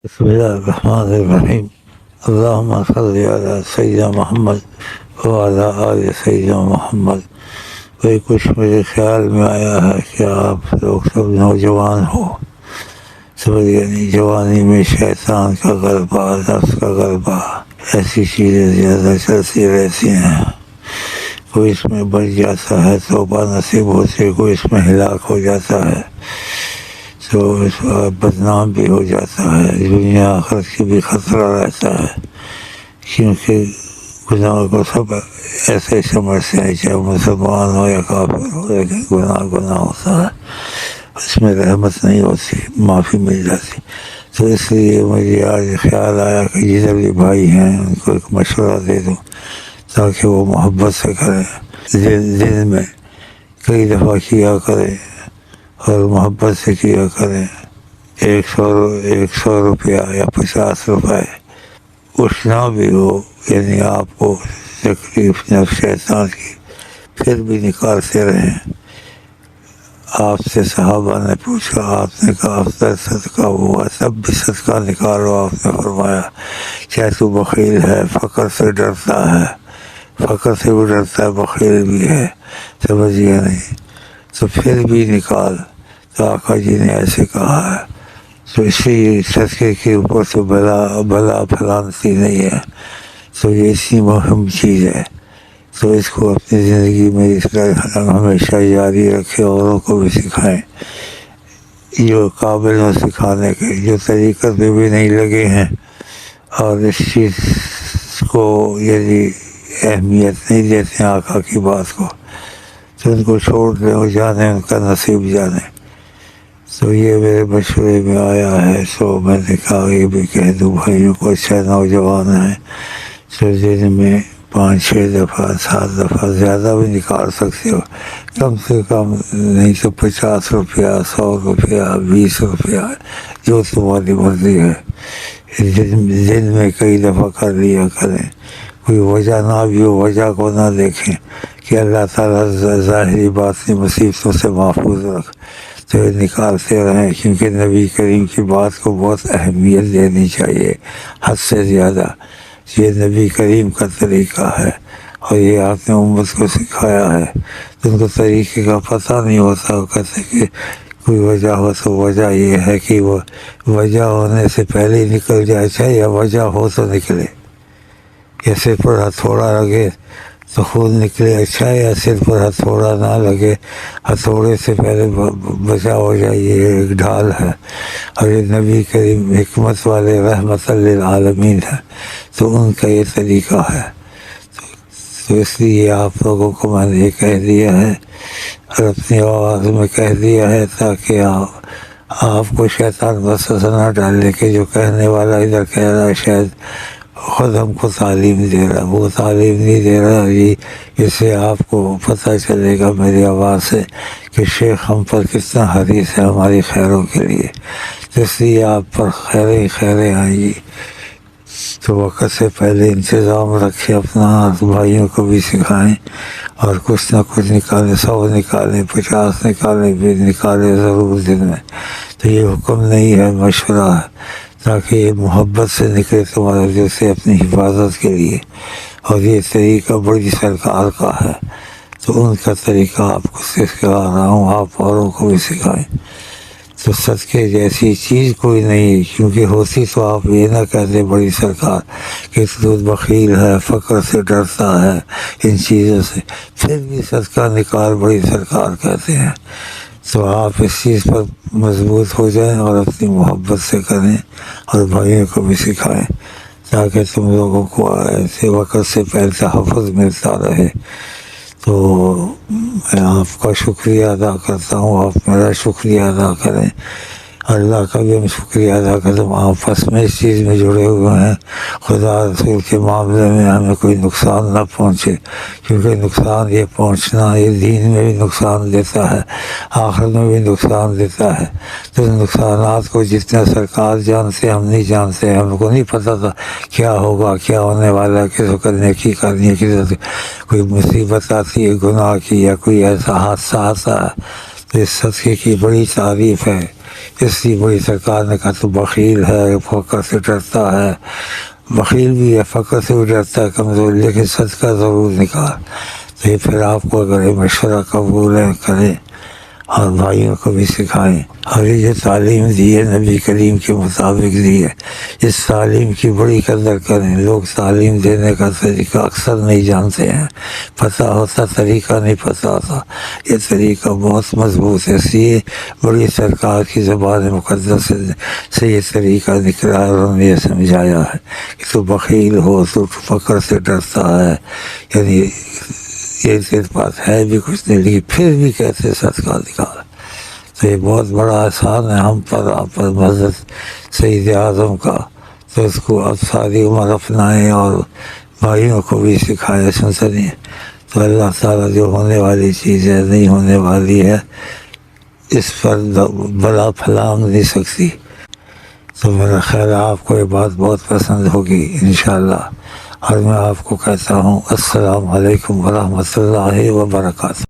بسم اللہ الرحمن الرحیم اللہم صلی علی سیدنا محمد وعلی آل سیدنا محمد۔ وہی کچھ میرے خیال میں آیا ہے کہ آپ لوگ سب نوجوان ہو، سمجھ یعنی جوانی میں شیطان کا غلبہ، نفس کا غلبہ، ایسی چیزیں زیادہ چلتی رہتی ہیں۔ کوئی اس میں بچ جاتا ہے توبہ نصیب ہوتے، کوئی اس میں ہلاک ہو جاتا ہے تو اس کا بدنام بھی ہو جاتا ہے، دنیا آخرت کی بھی خطرہ رہتا ہے، کیونکہ گناہ کو سب ایسے ہی سمجھتے ہیں، چاہے مسلمان ہو یا کافر ہو، لیکن گناہ ہوتا ہے، اس میں رحمت نہیں ہوتی، معافی مل جاتی۔ تو اس لیے مجھے آج خیال آیا کہ جتنے بھی بھائی ہیں ان کو ایک مشورہ دے دوں تاکہ وہ محبت سے کریں، دن میں کئی دفعہ کیا کریں اور محبت سے کیا کریں۔ 100 روپیہ یا 50 روپے کچھ نہ بھی ہو، یعنی آپ کو تکلیف نہ شیطان کی، پھر بھی نکالتے رہیں۔ آپ سے صحابہ نے پوچھا، آپ نے کہا افضل صدقہ ہوا، تب بھی صدقہ نکالو، آپ نے فرمایا چاہے تو بخیل ہے، فقر سے ڈرتا ہے، فقر سے بھی ڈرتا ہے، بخیل بھی ہے، سمجھیے نہیں، تو پھر بھی نکال۔ تو آقا جی نے ایسے کہا ہے، تو اسی صدقے کے اوپر تو بلا پھیلانتی نہیں ہے، تو یہ اتنی مہم چیز ہے، تو اس کو اپنی زندگی میں اس طرح ہمیشہ جاری رکھے، اوروں کو بھی سکھائیں، جو قابل ہوں سکھانے کے، جو طریقت میں بھی نہیں لگے ہیں اور اس چیز کو یعنی اہمیت نہیں دیتے ہیں آقا کی بات کو، تو ان کو چھوڑ دیں، وہ جانے، ان کا نصیب جانے۔ تو یہ میرے مشورے میں آیا ہے، تو میں نے کہا یہ بھی کہہ دوں بھائیوں کو، اچھا نوجوان ہیں تو دن میں 5-6 دفعہ 7 دفعہ زیادہ بھی نکال سکتے ہو، کم سے کم نہیں تو 50 روپیہ، 100 روپیہ، 20 روپیہ، جو تمہاری مرضی ہے، دن میں کئی دفعہ کر لیا کریں۔ کوئی وجہ نہ بھی ہو، وجہ کو نہ دیکھیں کہ اللہ تعالیٰ ظاہری باطنی مصیبتوں سے محفوظ رکھ، تو یہ نکالتے رہیں، کیونکہ نبی کریم کی بات کو بہت اہمیت دینی چاہیے، حد سے زیادہ۔ یہ نبی کریم کا طریقہ ہے اور یہ آپ نے امت کو سکھایا ہے، تو ان کو طریقے کا پتہ نہیں ہوتا، وہ کہتے کہ کوئی وجہ ہو تو وجہ یہ ہے کہ وہ وجہ ہونے سے پہلے ہی نکل جائے، چاہے یا وجہ ہو تو نکلے، یا سر پر ہتھوڑا لگے تو خود نکلے، اچھا، یا سر پر ہتھوڑا نہ لگے، ہتھوڑے سے پہلے بچا ہو جائے، یہ ایک ڈھال ہے، اور یہ نبی کریم حکمت والے رحمت للعالمین ہے، تو ان کا یہ طریقہ ہے۔ تو اس لیے آپ لوگوں کو میں نے یہ کہہ دیا ہے اور اپنی آواز میں کہہ دیا ہے، تاکہ آپ کو شیطان وسوسہ نہ ڈالنے کے، جو کہنے والا ادھر کہہ رہا ہے شاید خود ہم کو تعلیم دے رہا ہے، وہ تعلیم نہیں دے رہا جی، اس سے آپ کو پتہ چلے گا میری آواز سے کہ شیخ ہم پر کتنا حریص ہے ہماری خیروں کے لیے، تو اس لیے آپ پر خیریں آئیں گی۔ تو وقت سے پہلے انتظام رکھیں اپنا، بھائیوں کو بھی سکھائیں، اور کچھ نہ کچھ نکالیں، 100 نکالیں، 50 نکالیں، 20 نکالیں ضرور دن میں۔ تو یہ حکم نہیں ہے، مشورہ ہے، تاکہ یہ محبت سے نکلے تمہارے دل سے اپنی حفاظت کے لیے، اور یہ طریقہ بڑی سرکار کا ہے، تو ان کا طریقہ آپ کو سکھا رہا ہوں، آپ اوروں کو بھی سکھائیں۔ تو صدقے جیسی چیز کوئی نہیں، کیونکہ ہوتی تو آپ یہ نہ کہتے بڑی سرکار کہ تو بخیل ہے، فقر سے ڈرتا ہے، ان چیزوں سے، پھر بھی صدقہ نکال بڑی سرکار کہتے ہیں۔ تو آپ اس چیز پر مضبوط ہو جائیں اور اپنی محبت سے کریں، اور بھائیوں کو بھی سکھائیں، تاکہ تم لوگوں کو ایسے وقت سے پہلے تحفظ ملتا رہے۔ تو میں آپ کا شکریہ ادا کرتا ہوں، آپ میرا شکریہ ادا کریں، اللہ کا بھی ہم شکریہ ادا کریں، آپس میں اس چیز میں جڑے ہوئے ہیں، خدا رسول کے معاملے میں ہمیں کوئی نقصان نہ پہنچے، کیونکہ نقصان یہ پہنچنا یہ دین میں بھی نقصان دیتا ہے، آخرت میں بھی نقصان دیتا ہے۔ تو نقصانات کو جتنا سرکار جانتے ہم نہیں جانتے، ہم کو نہیں پتہ تھا کیا ہوگا، کیا ہونے والا ہے، کس وقت نیکی کرنی ہے، کس وقت کوئی مصیبت آتی ہے گناہ کی، یا کوئی ایسا حادثہ آتا ہے، تو اس صدقے کی بڑی تعریف ہے. اس لیے بڑی سرکار نے کہا تو بخیل ہے، فقر سے ڈرتا ہے. بخیل بھی ہے، فقر سے بھی ڈرتا ہے کمزور، لیکن صدقہ ضرور نکال. تو یہ پھر آپ کو اگر یہ مشورہ قبول ہے کریں اور بھائیوں کو بھی سکھائیں. اور یہ جو تعلیم دی ہے نبی کریم کے مطابق دی ہے، اس تعلیم کی بڑی قدر کریں. لوگ تعلیم دینے کا طریقہ اکثر نہیں جانتے ہیں، پتہ ہوتا طریقہ نہیں پتہ ہوتا. یہ طریقہ بہت مضبوط ہے، اس لیے بڑی سرکار کی زبان مقدس سے یہ طریقہ نکلا ہے اور انہوں نے یہ سمجھایا ہے کہ تو بخیل ہو، تو فقر سے ڈرتا ہے. یعنی یہ بات ہے بھی کچھ نہیں، لیکن پھر بھی کیسے صدقہ نکال. تو یہ بہت بڑا احسان ہے ہم پر، آپ پر، حضرت سید اعظم کا. تو اس کو اب ساری عمر اپنائیں اور بھائیوں کو بھی سکھائیں سنیں. تو اللہ تعالیٰ جو ہونے والی چیز ہے، نہیں ہونے والی ہے، اس پر بلا پھلانگ نہیں سکتی. تو میرا خیال ہے آپ کو یہ بات بہت پسند ہوگی انشاءاللہ. اور میں آپ کو کہتا ہوں السلام علیکم ورحمۃ اللہ وبرکاتہ.